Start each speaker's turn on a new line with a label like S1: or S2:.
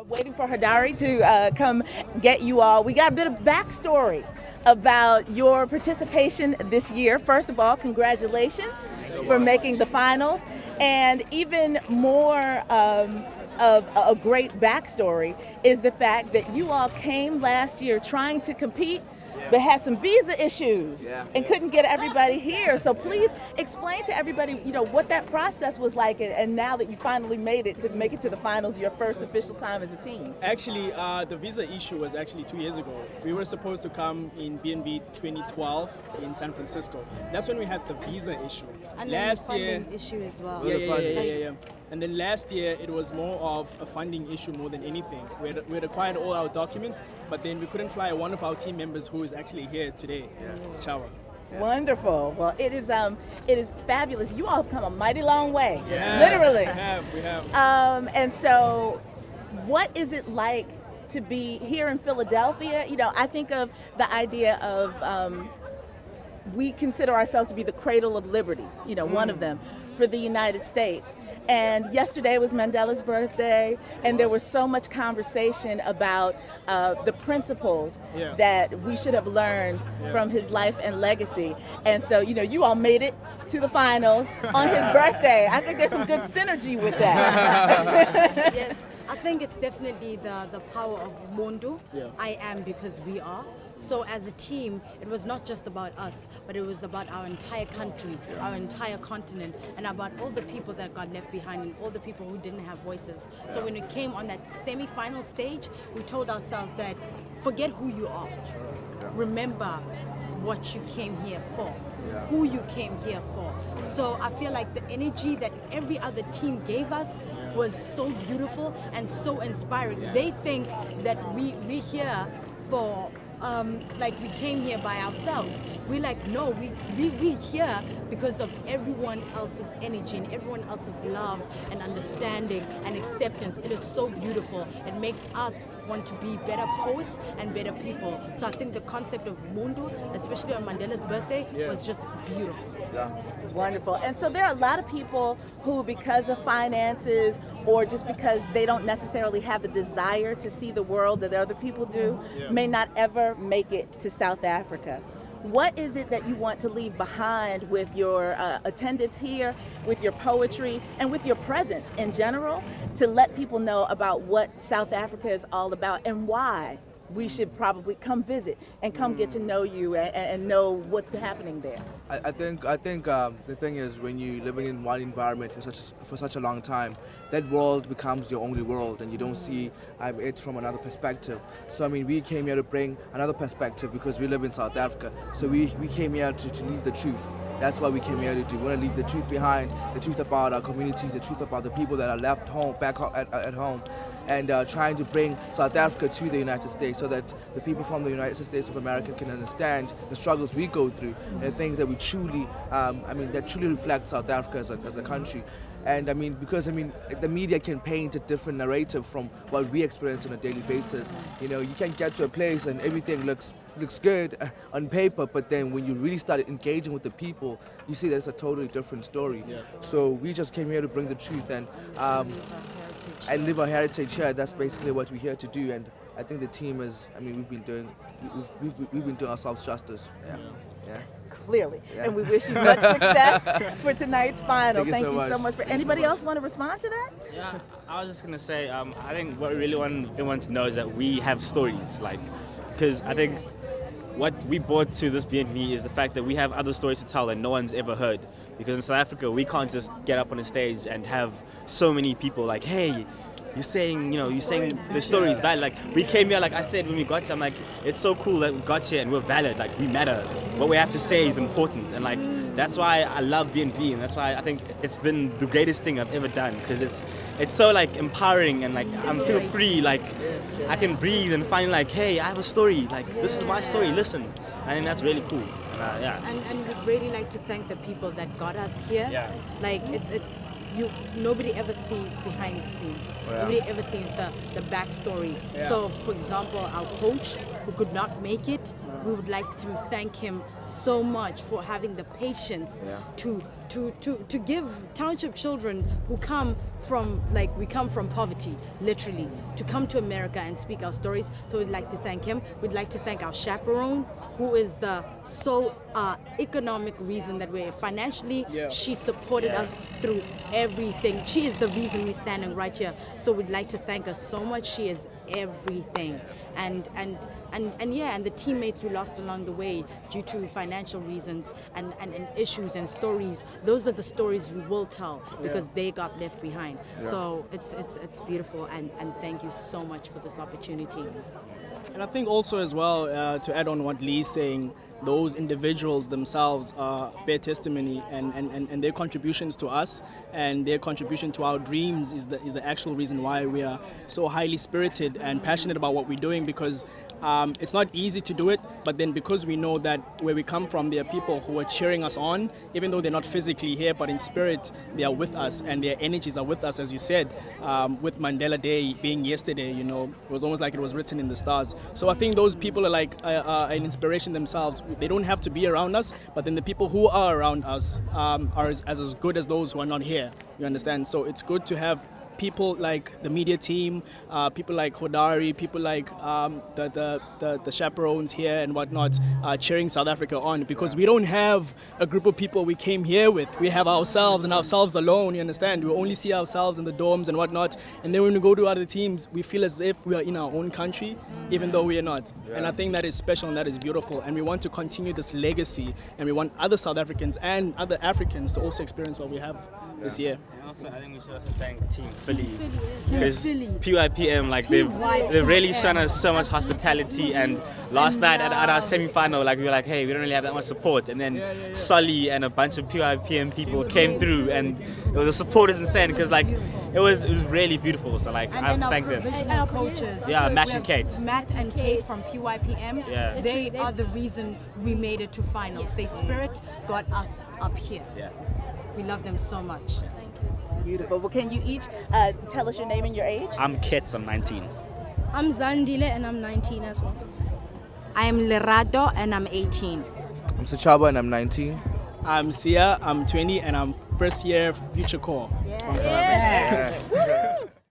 S1: Waiting for Hadari to come get you all. We got a bit of backstory about your participation this year. First of all, congratulations for making the finals. And even more of a great backstory is the fact that you all came last year trying to compete but had some visa issues and couldn't get everybody here. So please explain to everybody, what that process was like, and now that you finally made it to make it to the finals, your first official time as a team.
S2: Actually, the visa issue was actually 2 years ago. We were supposed to come in BNB 2012 in San Francisco. That's when we had the visa issue.
S3: And
S2: last
S3: then the
S2: year,
S3: funding issue as well.
S2: yeah. And then last year, it was more of a funding issue more than anything. We had acquired all our documents, but then we couldn't fly one of our team members who is actually here today. It's Chawa.
S1: Wonderful. Well, it is fabulous. You all have come a mighty long way,
S2: Yeah,
S1: literally.
S2: we have.
S1: And so, what is it like to be here in Philadelphia? I think of the idea of we consider ourselves to be the cradle of liberty. One of them for the United States. And yesterday was Mandela's birthday, and there was so much conversation about the principles that we should have learned from his life and legacy. And so, you all made it to the finals on his birthday. I think there's some good synergy with that.
S3: Yes, I think it's definitely the power of Mondo. I am because we are. So as a team, it was not just about us, but it was about our entire country, our entire continent, and about all the people that got left behind and all the people who didn't have voices. So when we came on that semi-final stage, we told ourselves that forget who you are. Remember what you came here for. Who you came here for. So I feel like the energy that every other team gave us was so beautiful and so inspiring. They think that we here for like we came here by ourselves. We're like, no, we here because of everyone else's energy and everyone else's love and understanding and acceptance. It is so beautiful. It makes us want to be better poets and better people. So I think the concept of Mundo, especially on Mandela's birthday, was just beautiful.
S1: Wonderful. And so there are a lot of people who, because of finances or just because they don't necessarily have the desire to see the world that other people do, may not ever make it to South Africa. What is it that you want to leave behind with your attendance here, with your poetry, and with your presence in general to let people know about what South Africa is all about and why we should probably come visit and come get to know you and know what's happening there?
S4: I think the thing is, when you're living in one environment for such a long time, that world becomes your only world, and you don't see it from another perspective. So I mean, we came here to bring another perspective because we live in South Africa. So we came here to leave the truth. That's what we came here to do. We want to leave the truth behind, the truth about our communities, the truth about the people that are left home, back at home, and trying to bring South Africa to the United States so that the people from the United States of America can understand the struggles we go through and the things that we truly, that truly reflect South Africa as a country. And because the media can paint a different narrative from what we experience on a daily basis. You can get to a place and everything looks good on paper, but then when you really start engaging with the people, you see there's a totally different story. So we just came here to bring the truth and live our heritage here. That's basically what we're here to do. And I think the team is, we've been doing ourselves justice. Yeah.
S1: Clearly. And we wish you much success for tonight's final.
S4: Thank you so
S1: much.
S4: much.
S1: Anybody else want to respond to that?
S5: Yeah, I was just gonna say, I think what we really want everyone to know is that we have stories, because I think what we brought to this BNV is the fact that we have other stories to tell that no one's ever heard. Because in South Africa, we can't just get up on a stage and have so many people like, hey, you're saying the stories bad. Like, we came here, like I said, when we got here, I'm like, it's so cool that we got here and we're valid, like, we matter. What we have to say is important, and like, that's why I love BNB, and that's why I think it's been the greatest thing I've ever done, because it's so like empowering, and like, I feel free, like, I can breathe and find like, hey, I have a story, like, this is my story, listen. I think that's really cool.
S3: And we'd really like to thank the people that got us here. Like, it's nobody ever sees behind the scenes. Nobody ever sees the backstory. So for example, our coach who could not make it, we would like to thank him so much for having the patience to give township children who come from, like, we come from poverty, literally, to come to America and speak our stories. So we'd like to thank him. We'd like to thank our chaperone, who is the sole economic reason that we're financially. She supported us through everything. She is the reason we're standing right here. So we'd like to thank her so much. She is everything. And the teammates we lost along the way due to financial reasons and issues and stories. Those are the stories we will tell because they got left behind. So it's beautiful, and thank you so much for this opportunity.
S2: And I think also as well, to add on what Lee's saying, those individuals themselves bear testimony, and their contributions to us and their contribution to our dreams is the actual reason why we are so highly spirited and passionate about what we're doing, because it's not easy to do it, but then because we know that where we come from, there are people who are cheering us on, even though they're not physically here, but in spirit, they are with us and their energies are with us, as you said, with Mandela Day being yesterday, you know, it was almost like it was written in the stars. So I think those people are like an inspiration themselves. They don't have to be around us, but then the people who are around us are as good as those who are not here, you understand? So it's good to have people like the media team, people like Hodari, people like the chaperones here and whatnot, cheering South Africa on, because we don't have a group of people we came here with. We have ourselves and ourselves alone, you understand? We only see ourselves in the dorms and whatnot, and then when we go to other teams, we feel as if we are in our own country, even though we are not. And I think that is special and that is beautiful, and we want to continue this legacy, and we want other South Africans and other Africans to also experience what we have this year.
S5: Also, I think we should also thank Team Philly,
S3: Yeah,
S5: because
S3: Philly.
S5: PYPM, like they've really shown us so much hospitality. And last night at our semi-final, like we were like, hey, we don't really have that much support, and then Solly and a bunch of PYPM people came through, and the support is insane, because like it was really beautiful. So like I thank them.
S3: And our coaches.
S5: Yeah, Matt
S3: We
S5: and
S3: have
S5: Kate.
S3: Matt and Kate from PYPM.
S5: Yeah.
S3: They are the reason we made it to finals. Their spirit got us up here.
S5: Yeah.
S3: We love them so much.
S1: Beautiful. Well, can you each tell us your name and your age?
S5: I'm Kits, I'm 19.
S6: I'm Zandile and I'm 19 as well.
S3: I am Lerado and I'm 18.
S4: I'm Sachaba and I'm 19.
S2: I'm Sia, I'm 20, and I'm first year Future Core from South Africa.